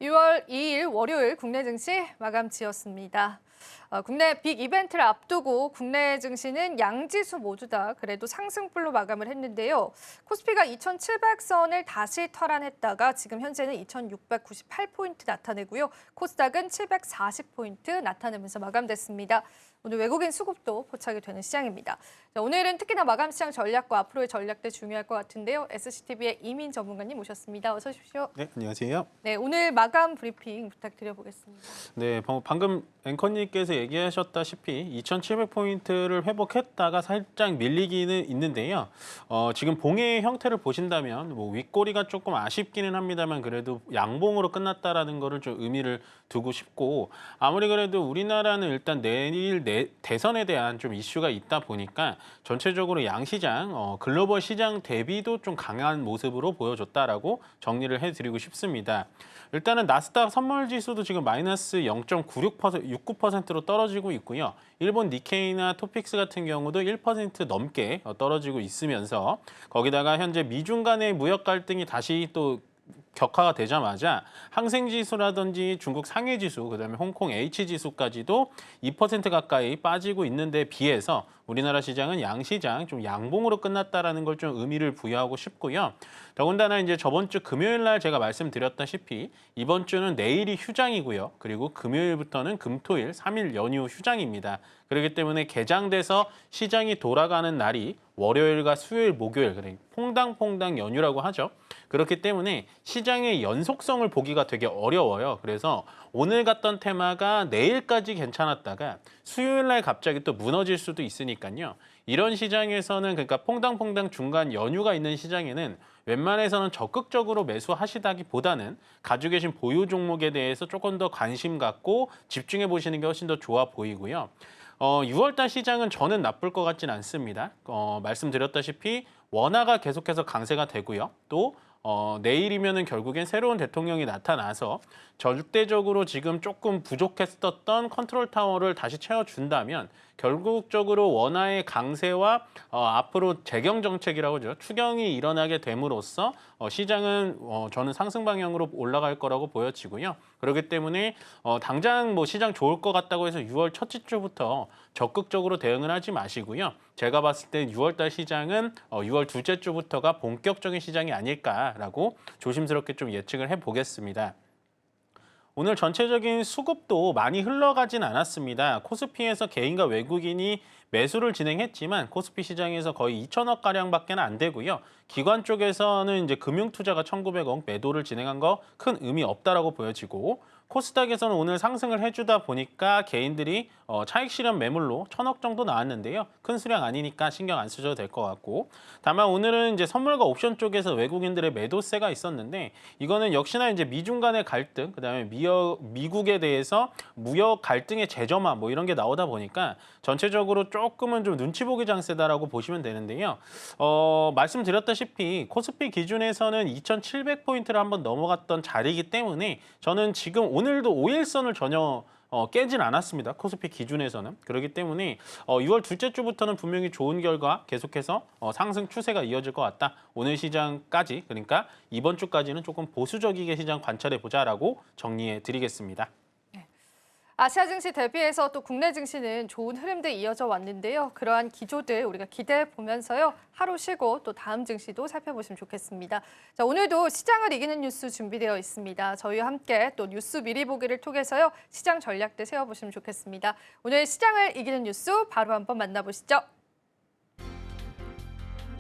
6월 2일 월요일 국내 증시 마감치였습니다. 국내 빅 이벤트를 앞두고 국내 증시는 양지수 모두 다 그래도 상승불로 마감을 했는데요. 코스피가 2,700선을 다시 탈환했다가 지금 현재는 2,698포인트 나타내고요. 코스닥은 740포인트 나타내면서 마감됐습니다. 오늘 외국인 수급도 포착이 되는 시장입니다. 자, 오늘은 특히나 마감 시장 전략과 앞으로의 전략들 중요할 것 같은데요. SCTV의 이민 전문가님 모셨습니다. 어서 오십시오. 네, 안녕하세요. 네, 오늘 마감 브리핑 부탁드려보겠습니다. 네, 방금 앵커님께서 얘기하셨다시피 2,700포인트를 회복했다가 살짝 밀리기는 있는데요. 지금 봉의 형태를 보신다면 뭐 윗꼬리가 조금 아쉽기는 합니다만 그래도 양봉으로 끝났다라는 거를 좀 의미를 두고 싶고 아무리 그래도 우리나라는 일단 내일 대선에 대한 좀 이슈가 있다 보니까 전체적으로 양시장, 글로벌 시장 대비도 좀 강한 모습으로 보여줬다라고 정리를 해드리고 싶습니다. 일단은 나스닥 선물 지수도 지금 마이너스 0.69%로 떨어지고 있고요. 일본 니케이나 토픽스 같은 경우도 1% 넘게 떨어지고 있으면서 거기다가 현재 미중 간의 무역 갈등이 다시 또 격화가 되자마자 항생지수라든지 중국 상해지수, 그다음에 홍콩 H지수까지도 2% 가까이 빠지고 있는데 비해서 우리나라 시장은 양시장 좀 양봉으로 끝났다라는 걸 좀 의미를 부여하고 싶고요. 더군다나 이제 저번 주 금요일 날 제가 말씀드렸다시피 이번 주는 내일이 휴장이고요. 그리고 금요일부터는 금토일 3일 연휴 휴장입니다. 그렇기 때문에 개장돼서 시장이 돌아가는 날이 월요일과 수요일, 목요일, 그러니까 퐁당퐁당 연휴라고 하죠. 그렇기 때문에 시장의 연속성을 보기가 되게 어려워요. 그래서 오늘 갔던 테마가 내일까지 괜찮았다가 수요일 날 갑자기 또 무너질 수도 있으니까요. 이런 시장에서는 그러니까 퐁당퐁당 중간 연휴가 있는 시장에는 웬만해서는 적극적으로 매수하시다기보다는 가지고 계신 보유 종목에 대해서 조금 더 관심 갖고 집중해 보시는 게 훨씬 더 좋아 보이고요. 6월달 시장은 저는 나쁠 것 같진 않습니다. 말씀드렸다시피 원화가 계속해서 강세가 되고요. 또 내일이면은 결국엔 새로운 대통령이 나타나서 절대적으로 지금 조금 부족했었던 컨트롤 타워를 다시 채워준다면 결국적으로 원화의 강세와 앞으로 재경 정책이라고 하죠. 추경이 일어나게 됨으로써 시장은 저는 상승 방향으로 올라갈 거라고 보여지고요. 그렇기 때문에 당장 뭐 시장 좋을 것 같다고 해서 6월 첫째 주부터 적극적으로 대응을 하지 마시고요. 제가 봤을 때 6월 달 시장은 6월 둘째 주부터가 본격적인 시장이 아닐까라고 조심스럽게 좀 예측을 해보겠습니다. 오늘 전체적인 수급도 많이 흘러가진 않았습니다. 코스피에서 개인과 외국인이 매수를 진행했지만 코스피 시장에서 거의 2천억 가량밖에 안 되고요. 기관 쪽에서는 이제 금융투자가 1,900억 매도를 진행한 거 큰 의미 없다라고 보여지고 코스닥에서는 오늘 상승을 해주다 보니까 개인들이 차익 실현 매물로 1,000억 정도 나왔는데요. 큰 수량 아니니까 신경 안 쓰셔도 될 것 같고 다만 오늘은 이제 선물과 옵션 쪽에서 외국인들의 매도세가 있었는데 이거는 역시나 이제 미중 간의 갈등, 그다음에 미국에 대해서 무역 갈등의 재점화 뭐 이런 게 나오다 보니까 전체적으로 조금은 좀 눈치 보기 장세다라고 보시면 되는데요. 말씀드렸다시피 코스피 기준에서는 2,700포인트를 한번 넘어갔던 자리이기 때문에 저는 지금 오늘도 5일선을 전혀 깨진 않았습니다. 코스피 기준에서는. 그렇기 때문에 6월 둘째 주부터는 분명히 좋은 결과 계속해서 상승 추세가 이어질 것 같다. 오늘 시장까지 그러니까 이번 주까지는 조금 보수적이게 시장 관찰해 보자라고 정리해 드리겠습니다. 아시아 증시 대비해서 또 국내 증시는 좋은 흐름들 이어져 왔는데요. 그러한 기조들 우리가 기대해 보면서요. 하루 쉬고 또 다음 증시도 살펴보시면 좋겠습니다. 자, 오늘도 시장을 이기는 뉴스 준비되어 있습니다. 저희와 함께 또 뉴스 미리 보기를 통해서요. 시장 전략들 세워보시면 좋겠습니다. 오늘 시장을 이기는 뉴스 바로 한번 만나보시죠.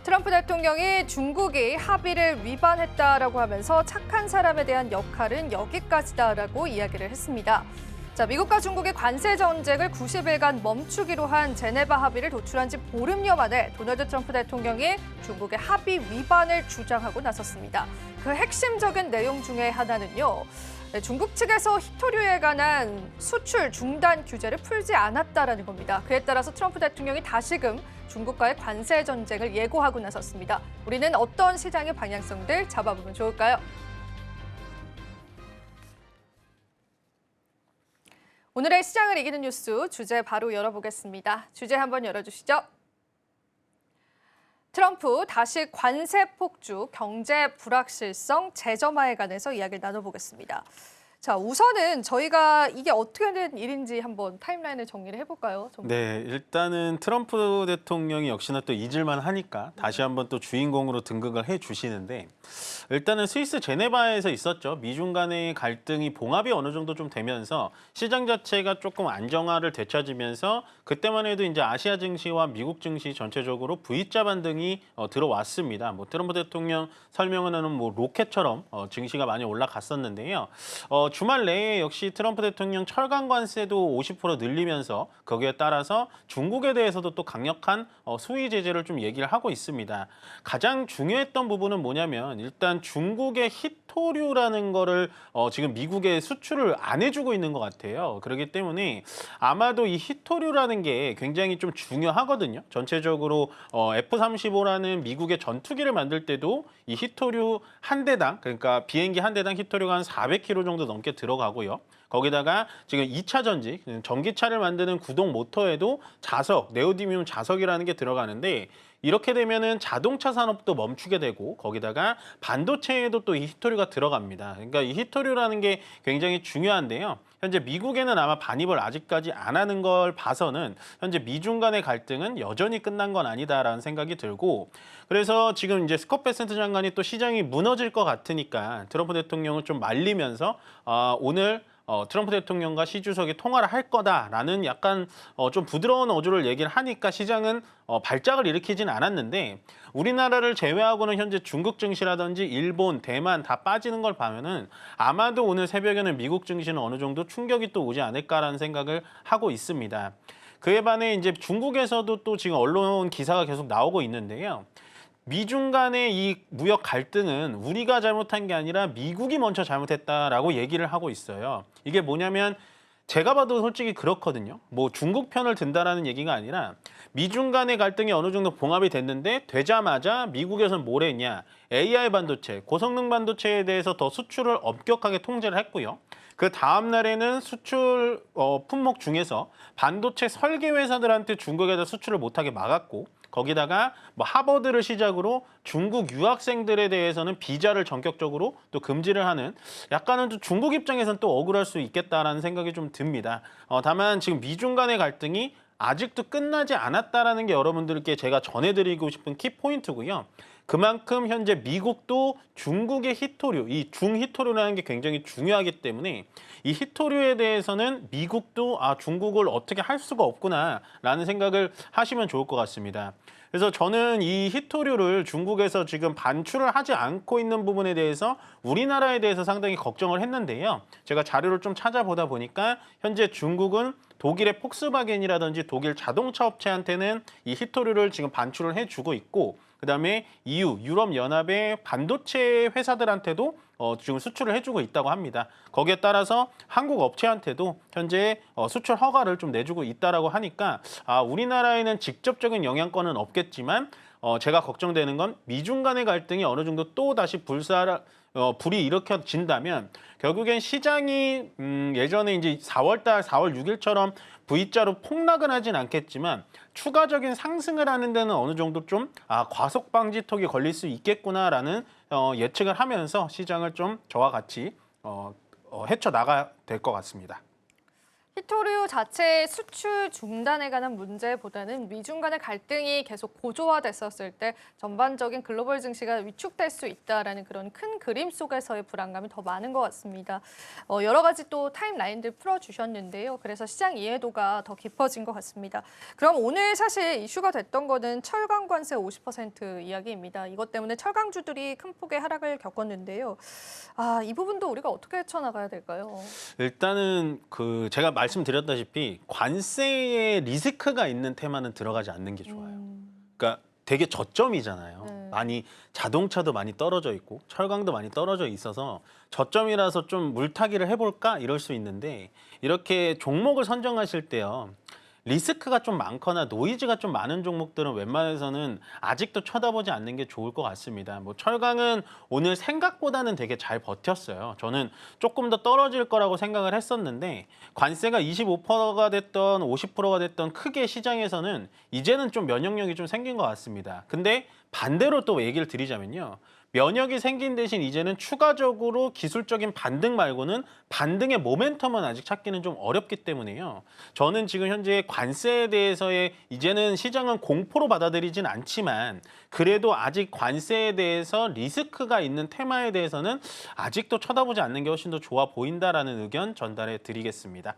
트럼프 대통령이 중국이 합의를 위반했다라고 하면서 착한 사람에 대한 역할은 여기까지다라고 이야기를 했습니다. 자, 미국과 중국의 관세 전쟁을 90일간 멈추기로 한 제네바 합의를 도출한 지 보름여 만에 도널드 트럼프 대통령이 중국의 합의 위반을 주장하고 나섰습니다. 그 핵심적인 내용 중에 하나는요. 중국 측에서 히토류에 관한 수출 중단 규제를 풀지 않았다라는 겁니다. 그에 따라서 트럼프 대통령이 다시금 중국과의 관세 전쟁을 예고하고 나섰습니다. 우리는 어떤 시장의 방향성들 잡아보면 좋을까요? 오늘의 시장을 이기는 뉴스 주제 바로 열어보겠습니다. 주제 한번 열어주시죠. 트럼프 다시 관세 폭주, 경제 불확실성, 재점화에 관해서 이야기를 나눠보겠습니다. 자, 우선은 저희가 이게 어떻게 된 일인지 한번 타임라인을 정리를 해볼까요? 네, 일단은 트럼프 대통령이 역시나 또 잊을만 하니까 다시 한번 또 주인공으로 등극을 해 주시는데 일단은 스위스 제네바에서 있었죠. 미중 간의 갈등이 봉합이 어느 정도 좀 되면서 시장 자체가 조금 안정화를 되찾으면서 그때만 해도 이제 아시아 증시와 미국 증시 전체적으로 V자 반등이 들어왔습니다. 뭐 트럼프 대통령 설명은 뭐 로켓처럼 증시가 많이 올라갔었는데요. 주말 내에 역시 트럼프 대통령 철강 관세도 50% 늘리면서 거기에 따라서 중국에 대해서도 또 강력한 수위 제재를 좀 얘기를 하고 있습니다. 가장 중요했던 부분은 뭐냐면 일단 중국의 히토류라는 거를 지금 미국에 수출을 안 해주고 있는 것 같아요. 그렇기 때문에 아마도 이 히토류라는 게 굉장히 좀 중요하거든요. 전체적으로 F-35라는 미국의 전투기를 만들 때도 이 히토류 한 대당, 그러니까 비행기 한 대당 히토류가 한 400kg 정도 넘게 들어가고요. 거기다가 지금 2차 전지, 전기차를 만드는 구동 모터에도 자석, 네오디뮴 자석이라는 게 들어가는데 이렇게 되면은 자동차 산업도 멈추게 되고 거기다가 반도체에도 또 이 히토류가 들어갑니다. 그러니까 이 히토류라는 게 굉장히 중요한데요. 현재 미국에는 아마 반입을 아직까지 안 하는 걸 봐서는 현재 미중 간의 갈등은 여전히 끝난 건 아니다라는 생각이 들고 그래서 지금 이제 스콧 베센트 장관이 또 시장이 무너질 것 같으니까 트럼프 대통령을 좀 말리면서 오늘 트럼프 대통령과 시 주석이 통화를 할 거다라는 약간 좀 부드러운 어조를 얘기를 하니까 시장은 발작을 일으키진 않았는데 우리나라를 제외하고는 현재 중국 증시라든지 일본, 대만 다 빠지는 걸 보면은 아마도 오늘 새벽에는 미국 증시는 어느 정도 충격이 또 오지 않을까라는 생각을 하고 있습니다. 그에 반해 이제 중국에서도 또 지금 언론 기사가 계속 나오고 있는데요. 미중 간의 이 무역 갈등은 우리가 잘못한 게 아니라 미국이 먼저 잘못했다라고 얘기를 하고 있어요. 이게 뭐냐면 제가 봐도 솔직히 그렇거든요. 뭐 중국 편을 든다라는 얘기가 아니라 미중 간의 갈등이 어느 정도 봉합이 됐는데 되자마자 미국에서는 뭘 했냐. AI 반도체, 고성능 반도체에 대해서 더 수출을 엄격하게 통제를 했고요. 그 다음 날에는 수출 품목 중에서 반도체 설계 회사들한테 중국에다 수출을 못하게 막았고 거기다가 뭐 하버드를 시작으로 중국 유학생들에 대해서는 비자를 전격적으로 또 금지를 하는 약간은 좀 중국 입장에서는 또 억울할 수 있겠다라는 생각이 좀 듭니다. 다만 지금 미중 간의 갈등이 아직도 끝나지 않았다라는 게 여러분들께 제가 전해드리고 싶은 키포인트고요. 그만큼 현재 미국도 중국의 히토류, 이 중히토류라는 게 굉장히 중요하기 때문에 이 히토류에 대해서는 미국도 중국을 어떻게 할 수가 없구나라는 생각을 하시면 좋을 것 같습니다. 그래서 저는 이 히토류를 중국에서 지금 반출을 하지 않고 있는 부분에 대해서 우리나라에 대해서 상당히 걱정을 했는데요. 제가 자료를 좀 찾아보다 보니까 현재 중국은 독일의 폭스바겐이라든지 독일 자동차 업체한테는 이 히토류를 지금 반출을 해주고 있고 그다음에 EU, 유럽연합의 반도체 회사들한테도 지금 수출을 해주고 있다고 합니다. 거기에 따라서 한국 업체한테도 현재 수출 허가를 좀 내주고 있다라고 하니까 우리나라에는 직접적인 영향권은 없겠지만 제가 걱정되는 건 미중 간의 갈등이 어느 정도 또 다시 불이 일으켜진다면 결국엔 시장이 예전에 이제 4월 6일처럼 V자로 폭락은 하진 않겠지만 추가적인 상승을 하는 데는 어느 정도 좀 과속 방지턱이 걸릴 수 있겠구나라는 예측을 하면서 시장을 좀 저와 같이 헤쳐나가야 될 것 같습니다. 히토류 자체 수출 중단에 관한 문제보다는 미중 간의 갈등이 계속 고조화됐었을 때 전반적인 글로벌 증시가 위축될 수 있다라는 그런 큰 그림 속에서의 불안감이 더 많은 것 같습니다. 여러 가지 또 타임라인들 풀어주셨는데요. 그래서 시장 이해도가 더 깊어진 것 같습니다. 그럼 오늘 사실 이슈가 됐던 거는 철강 관세 50% 이야기입니다. 이것 때문에 철강주들이 큰 폭의 하락을 겪었는데요. 이 부분도 우리가 어떻게 헤쳐나가야 될까요? 일단은 제가 말씀드렸다시피 관세에 리스크가 있는 테마는 들어가지 않는 게 좋아요. 그러니까 되게 저점이잖아요. 네. 많이 자동차도 많이 떨어져 있고 철강도 많이 떨어져 있어서 저점이라서 좀 물타기를 해볼까 이럴 수 있는데 이렇게 종목을 선정하실 때요. 리스크가 좀 많거나 노이즈가 좀 많은 종목들은 웬만해서는 아직도 쳐다보지 않는 게 좋을 것 같습니다. 뭐 철강은 오늘 생각보다는 되게 잘 버텼어요. 저는 조금 더 떨어질 거라고 생각을 했었는데 관세가 25%가 됐던 50%가 됐던 크게 시장에서는 이제는 좀 면역력이 좀 생긴 것 같습니다. 근데 반대로 또 얘기를 드리자면요. 면역이 생긴 대신 이제는 추가적으로 기술적인 반등 말고는 반등의 모멘텀은 아직 찾기는 좀 어렵기 때문에요. 저는 지금 현재 관세에 대해서의 이제는 시장은 공포로 받아들이진 않지만 그래도 아직 관세에 대해서 리스크가 있는 테마에 대해서는 아직도 쳐다보지 않는 게 훨씬 더 좋아 보인다라는 의견 전달해 드리겠습니다.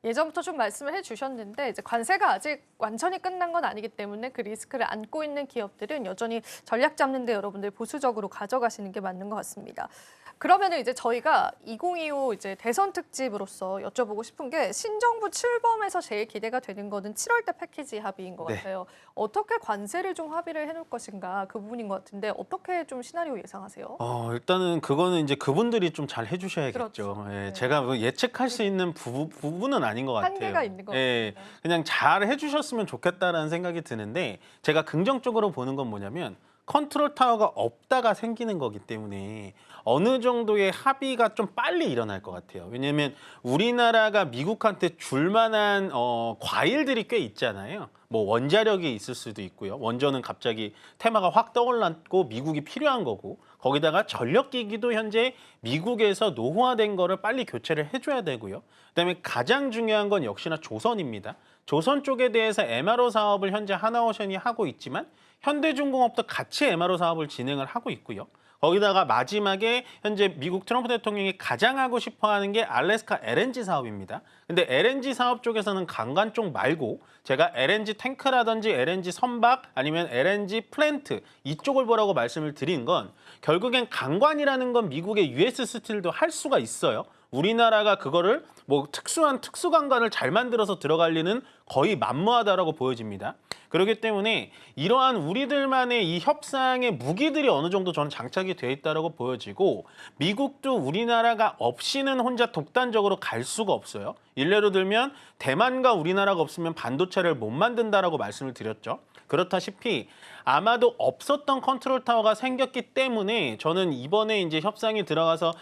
예전부터 좀 말씀을 해주셨는데 이제 관세가 아직 완전히 끝난 건 아니기 때문에 그 리스크를 안고 있는 기업들은 여전히 전략 잡는데 여러분들 보수적으로 가져가시는 게 맞는 것 같습니다. 그러면은 이제 저희가 2025 이제 대선 특집으로서 여쭤보고 싶은 게 신정부 출범에서 제일 기대가 되는 거는 7월달 패키지 합의인 것 네. 같아요. 어떻게 관세를 좀 합의를 해놓을 것인가 그 부분인 것 같은데 어떻게 좀 시나리오 예상하세요? 일단은 그거는 이제 그분들이 좀 잘 해주셔야겠죠. 그렇죠. 예, 네. 제가 뭐 예측할 수 있는 부분은 아닌 것 같아요. 한계가 있는 것 예, 같습니다. 그냥 잘 해주셨으면 좋겠다라는 생각이 드는데 제가 긍정적으로 보는 건 뭐냐면 컨트롤 타워가 없다가 생기는 거기 때문에 어느 정도의 합의가 좀 빨리 일어날 것 같아요. 왜냐하면 우리나라가 미국한테 줄 만한 과일들이 꽤 있잖아요. 뭐 원자력이 있을 수도 있고요. 원전은 갑자기 테마가 확 떠올랐고 미국이 필요한 거고 거기다가 전력기기도 현재 미국에서 노후화된 거를 빨리 교체를 해줘야 되고요. 그다음에 가장 중요한 건 역시나 조선입니다. 조선 쪽에 대해서 MRO 사업을 현재 하나오션이 하고 있지만 현대중공업도 같이 MRO 사업을 진행을 하고 있고요. 거기다가 마지막에 현재 미국 트럼프 대통령이 가장 하고 싶어하는 게 알래스카 LNG 사업입니다. 근데 LNG 사업 쪽에서는 강간 쪽 말고 제가 LNG 탱크라든지 LNG 선박 아니면 LNG 플랜트 이쪽을 보라고 말씀을 드린 건 결국엔 강관이라는 건 미국의 US 스틸도 할 수가 있어요. 우리나라가 그거를 뭐 특수한 특수강관을 잘 만들어서 들어갈 리는 거의 만무하다라고 보여집니다. 그렇기 때문에 이러한 우리들만의 이 협상의 무기들이 어느 정도 저는 장착이 되어 있다라고 보여지고 미국도 우리나라가 없이는 혼자 독단적으로 갈 수가 없어요. 일례로 들면 대만과 우리나라가 없으면 반도체를 못 만든다라고 말씀을 드렸죠. 그렇다시피 아마도 없었던 컨트롤 타워가 생겼기 때문에 저는 이번에 이제 협상이 들어가서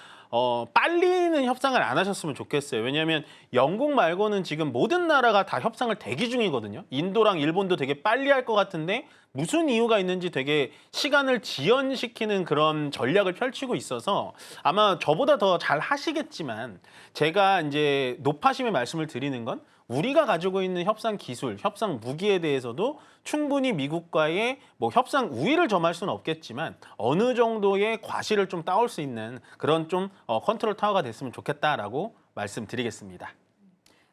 빨리는 협상을 안 하셨으면 좋겠어요. 왜냐하면 영국 말고는 지금 모든 나라가 다 협상을 대기 중이거든요. 인도랑 일본도 되게 빨리 할 것 같은데 무슨 이유가 있는지 되게 시간을 지연시키는 그런 전략을 펼치고 있어서 아마 저보다 더 잘 하시겠지만 제가 이제 높아심의 말씀을 드리는 건 우리가 가지고 있는 협상 기술, 협상 무기에 대해서도 충분히 미국과의 뭐 협상 우위를 점할 수는 없겠지만 어느 정도의 과실을 좀 따올 수 있는 그런 좀 컨트롤 타워가 됐으면 좋겠다라고 말씀드리겠습니다.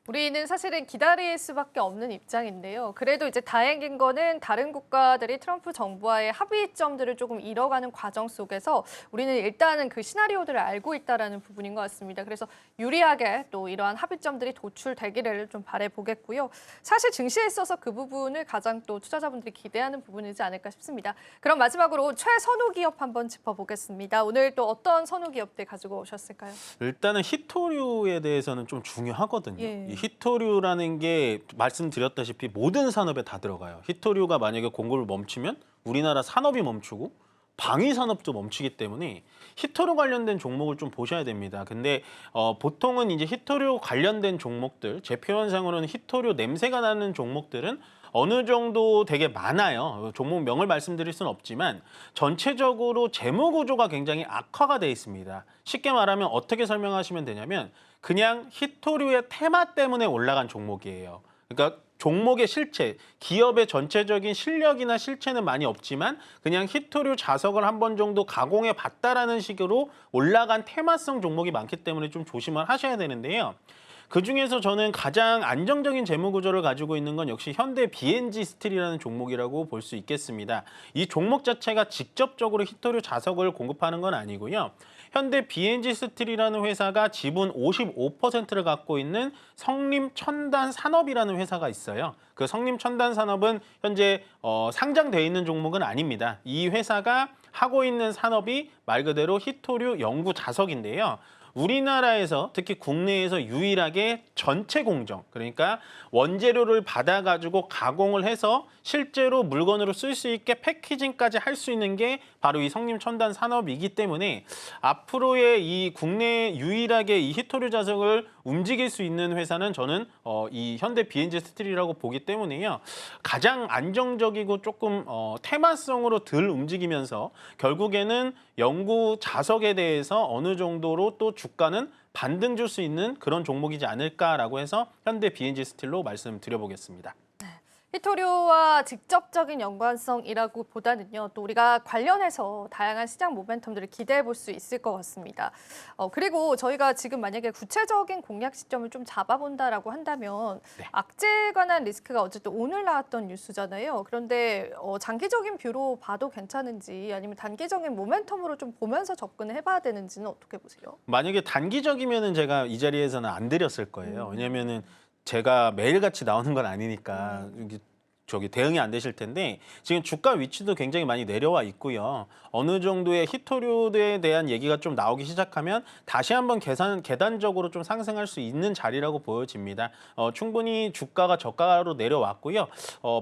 우리는 사실은 기다릴 수밖에 없는 입장인데요. 그래도 이제 다행인 거는 다른 국가들이 트럼프 정부와의 합의점들을 조금 잃어가는 과정 속에서 우리는 일단은 그 시나리오들을 알고 있다라는 부분인 것 같습니다. 그래서 유리하게 또 이러한 합의점들이 도출되기를 좀 바라보겠고요. 사실 증시에 있어서 그 부분을 가장 또 투자자분들이 기대하는 부분이지 않을까 싶습니다. 그럼 마지막으로 최선호 기업 한번 짚어보겠습니다. 오늘 또 어떤 선호 기업들 가지고 오셨을까요? 일단은 히토류에 대해서는 좀 중요하거든요. 예. 이 히토류라는 게 말씀드렸다시피 모든 산업에 다 들어가요. 히토류가 만약에 공급을 멈추면 우리나라 산업이 멈추고 방위 산업도 멈추기 때문에 히토류 관련된 종목을 좀 보셔야 됩니다. 근데 보통은 이제 히토류 관련된 종목들, 제 표현상으로는 히토류 냄새가 나는 종목들은 어느 정도 되게 많아요. 종목명을 말씀드릴 수는 없지만 전체적으로 재무 구조가 굉장히 악화가 돼 있습니다. 쉽게 말하면 어떻게 설명하시면 되냐면 그냥 히토류의 테마 때문에 올라간 종목이에요. 그러니까 종목의 실체, 기업의 전체적인 실력이나 실체는 많이 없지만 그냥 히토류 자석을 한 번 정도 가공해 봤다라는 식으로 올라간 테마성 종목이 많기 때문에 좀 조심을 하셔야 되는데요. 그중에서 저는 가장 안정적인 재무 구조를 가지고 있는 건 역시 현대 BNG 스틸이라는 종목이라고 볼 수 있겠습니다. 이 종목 자체가 직접적으로 히토류 자석을 공급하는 건 아니고요. 현대 BNG 스틸이라는 회사가 지분 55%를 갖고 있는 성림첨단산업이라는 회사가 있어요. 그 성림첨단산업은 현재 상장되어 있는 종목은 아닙니다. 이 회사가 하고 있는 산업이 말 그대로 히토류 연구 자석인데요. 우리나라에서 특히 국내에서 유일하게 전체 공정, 그러니까 원재료를 받아가지고 가공을 해서 실제로 물건으로 쓸 수 있게 패키징까지 할 수 있는 게 바로 이 성림 첨단 산업이기 때문에 앞으로의 이 국내 유일하게 이 히토류 자석을 움직일 수 있는 회사는 저는 이 현대 BNG 스틸이라고 보기 때문에요. 가장 안정적이고 조금 테마성으로 덜 움직이면서 결국에는 연구 자석에 대해서 어느 정도로 또 주가는 반등 줄 수 있는 그런 종목이지 않을까라고 해서 현대 BNG 스틸로 말씀드려보겠습니다. 히토류와 직접적인 연관성이라고 보다는요, 또 우리가 관련해서 다양한 시장 모멘텀들을 기대해 볼 수 있을 것 같습니다. 그리고 저희가 지금 만약에 구체적인 공략 시점을 좀 잡아본다라고 한다면 네. 악재에 관한 리스크가 어쨌든 오늘 나왔던 뉴스잖아요. 그런데 장기적인 뷰로 봐도 괜찮은지 아니면 단기적인 모멘텀으로 좀 보면서 접근을 해봐야 되는지는 어떻게 보세요? 만약에 단기적이면은 제가 이 자리에서는 안 드렸을 거예요. 왜냐면은 제가 매일같이 나오는 건 아니니까 저기 대응이 안 되실 텐데 지금 주가 위치도 굉장히 많이 내려와 있고요. 어느 정도의 히토류에 대한 얘기가 좀 나오기 시작하면 다시 한번 계단적으로 좀 상승할 수 있는 자리라고 보여집니다. 충분히 주가가 저가로 내려왔고요.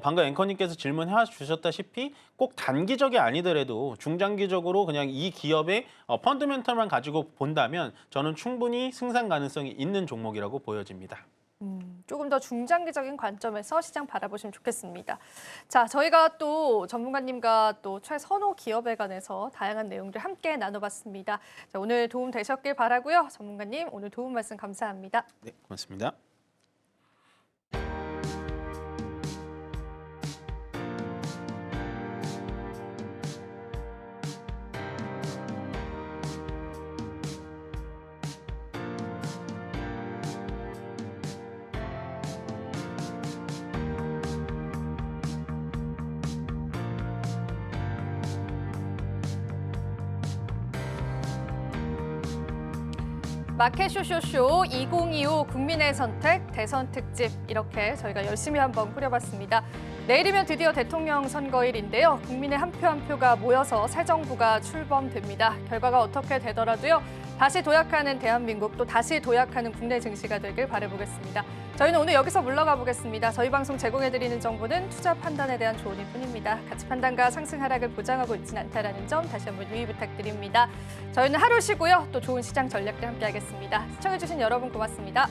방금 앵커님께서 질문해 주셨다시피 꼭 단기적이 아니더라도 중장기적으로 그냥 이 기업의 펀더멘털만 가지고 본다면 저는 충분히 승산 가능성이 있는 종목이라고 보여집니다. 조금 더 중장기적인 관점에서 시장 바라보시면 좋겠습니다. 자, 저희가 또 전문가님과 또 최선호 기업에 관해서 다양한 내용들 함께 나눠봤습니다. 자, 오늘 도움 되셨길 바라고요. 전문가님, 오늘 도움 말씀 감사합니다. 네, 고맙습니다. 마켓 쇼쇼쇼 2025 국민의 선택 대선 특집 이렇게 저희가 열심히 한번 꾸려봤습니다. 내일이면 드디어 대통령 선거일인데요. 국민의 한 표 한 표가 모여서 새 정부가 출범됩니다. 결과가 어떻게 되더라도요. 다시 도약하는 대한민국 또 다시 도약하는 국내 증시가 되길 바라보겠습니다. 저희는 오늘 여기서 물러가 보겠습니다. 저희 방송 제공해드리는 정보는 투자 판단에 대한 조언일 뿐입니다. 가치 판단과 상승 하락을 보장하고 있지는 않다는 점 다시 한번 유의 부탁드립니다. 저희는 하루 쉬고요. 또 좋은 시장 전략들 함께하겠습니다. 시청해주신 여러분 고맙습니다.